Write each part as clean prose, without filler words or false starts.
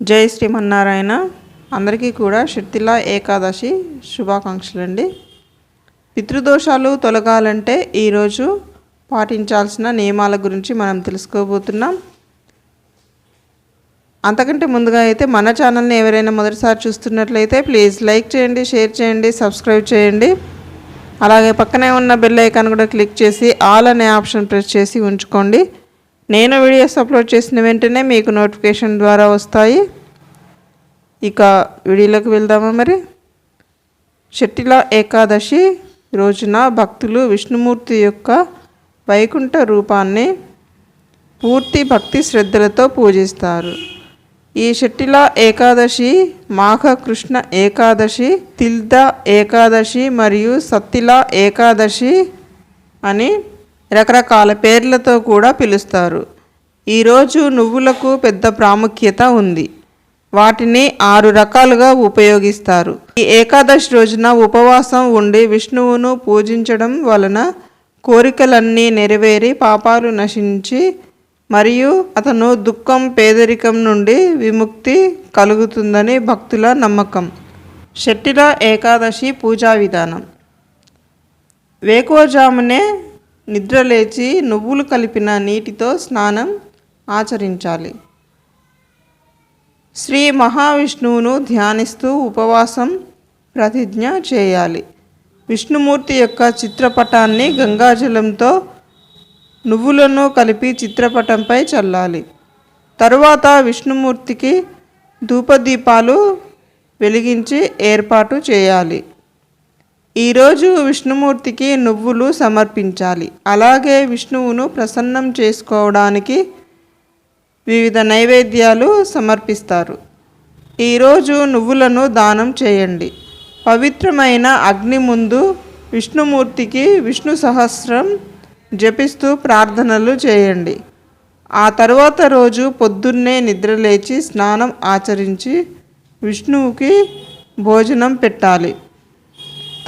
జై శ్రీమన్నారాయణ. అందరికీ కూడా షట్టిలా ఏకాదశి శుభాకాంక్షలు అండి. పితృదోషాలు తొలగాలంటే ఈరోజు పాటించాల్సిన నియమాల గురించి మనం తెలుసుకోబోతున్నాం. అంతకంటే ముందుగా అయితే మన ఛానల్ని ఎవరైనా మొదటిసారి చూస్తున్నట్లయితే ప్లీజ్ లైక్ చేయండి, షేర్ చేయండి, సబ్స్క్రైబ్ చేయండి. అలాగే పక్కనే ఉన్న బెల్ ఐకాన్ కూడా క్లిక్ చేసి ఆల్ అనే ఆప్షన్ ప్రెస్ చేసి ఉంచుకోండి. నేను వీడియోస్ అప్లోడ్ చేసిన వెంటనే మీకు నోటిఫికేషన్ ద్వారా వస్తాయి. ఇక వీడియోలోకి వెళ్దామా మరి. షట్టిలా ఏకాదశి రోజున భక్తులు విష్ణుమూర్తి యొక్క వైకుంఠ రూపాన్ని పూర్తి భక్తి శ్రద్ధలతో పూజిస్తారు. ఈ షట్టిలా ఏకాదశి మాఘ కృష్ణ ఏకాదశి, తిల్ద ఏకాదశి మరియు సత్తిలా ఏకాదశి అని రకరకాల పేర్లతో కూడా పిలుస్తారు. ఈరోజు నువ్వులకు పెద్ద ప్రాముఖ్యత ఉంది. వాటిని 6 రకాలుగా ఉపయోగిస్తారు. ఈ ఏకాదశి రోజున ఉపవాసం ఉండి విష్ణువును పూజించడం వలన కోరికలన్నీ నెరవేరి పాపాలు నశించి మరియు అతను దుఃఖం పేదరికం నుండి విముక్తి కలుగుతుందని భక్తుల నమ్మకం. షట్టిలా ఏకాదశి పూజా విధానం. వేకువజామునే నిద్రలేచి నువ్వులు కలిపిన నీటితో స్నానం ఆచరించాలి. శ్రీ మహావిష్ణువును ధ్యానిస్తూ ఉపవాసం ప్రతిజ్ఞ చేయాలి. విష్ణుమూర్తి యొక్క చిత్రపటాన్ని గంగాజలంతో నువ్వులను కలిపి చిత్రపటంపై చల్లాలి. తరువాత విష్ణుమూర్తికి ధూపదీపాలు వెలిగించి ఏర్పాటు చేయాలి. ఈరోజు విష్ణుమూర్తికి నువ్వులు సమర్పించాలి. అలాగే విష్ణువును ప్రసన్నం చేసుకోవడానికి వివిధ నైవేద్యాలు సమర్పిస్తారు. ఈరోజు నువ్వులను దానం చేయండి. పవిత్రమైన అగ్ని ముందు విష్ణుమూర్తికి విష్ణు సహస్రం జపిస్తూ ప్రార్థనలు చేయండి. ఆ తరువాత రోజు పొద్దున్నే నిద్రలేచి స్నానం ఆచరించి విష్ణువుకి భోజనం పెట్టాలి.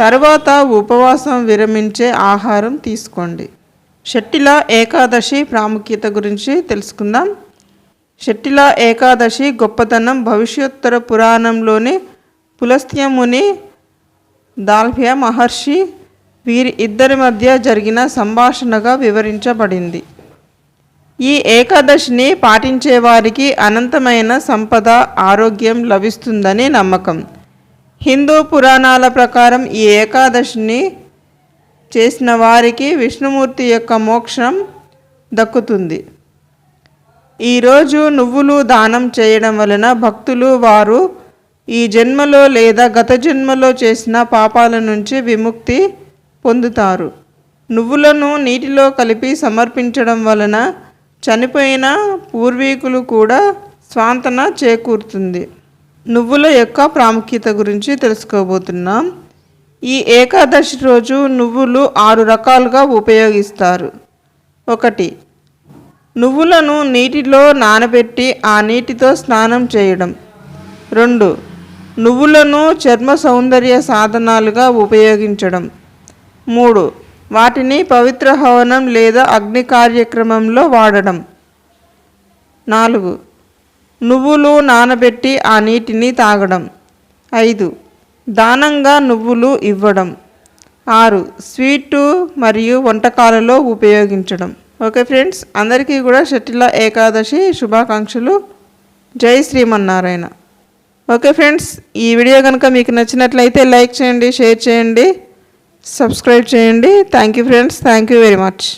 తర్వాత ఉపవాసం విరమించే ఆహారం తీసుకోండి. షట్టిలా ఏకాదశి ప్రాముఖ్యత గురించి తెలుసుకుందాం. షట్టిలా ఏకాదశి గొప్పతనం భవిష్యోత్తర పురాణంలోని పులస్త్య ముని, దాల్భ్య మహర్షి వీరి ఇద్దరి మధ్య జరిగిన సంభాషణగా వివరించబడింది. ఈ ఏకాదశిని పాటించే వారికి అనంతమైన సంపద, ఆరోగ్యం లభిస్తుందని నమ్మకం. హిందూ పురాణాల ప్రకారం ఈ ఏకాదశిని చేసిన వారికి విష్ణుమూర్తి యొక్క మోక్షం దక్కుతుంది. ఈరోజు నువ్వులు దానం చేయడం వలన భక్తులు వారు ఈ జన్మలో లేదా గత జన్మలో చేసిన పాపాల నుంచి విముక్తి పొందుతారు. నువ్వులను నీటిలో కలిపి సమర్పించడం వలన చనిపోయిన పూర్వీకులు కూడా స్వాంతన చేకూరుతుంది. నువ్వుల యొక్క ప్రాముఖ్యత గురించి తెలుసుకోబోతున్నాం. ఈ ఏకాదశి రోజు నువ్వులు 6 రకాలుగా ఉపయోగిస్తారు. 1. నువ్వులను నీటిలో నానబెట్టి ఆ నీటితో స్నానం చేయడం. 2. నువ్వులను చర్మ సౌందర్య సాధనాలుగా ఉపయోగించడం. 3. వాటిని పవిత్ర హవనం లేదా అగ్ని కార్యక్రమంలో వాడడం. 4. నువ్వులు నానబెట్టి ఆ నీటిని తాగడం. 5. దానంగా నువ్వులు ఇవ్వడం. 6. స్వీటు మరియు వంటకాలలో ఉపయోగించడం. ఓకే ఫ్రెండ్స్, అందరికీ కూడా షట్టిలా ఏకాదశి శుభాకాంక్షలు. జై శ్రీమన్నారాయణ. ఓకే ఫ్రెండ్స్, ఈ వీడియో కనుక మీకు నచ్చినట్లయితే లైక్ చేయండి, షేర్ చేయండి, సబ్స్క్రైబ్ చేయండి. Thank you friends, thank you very much.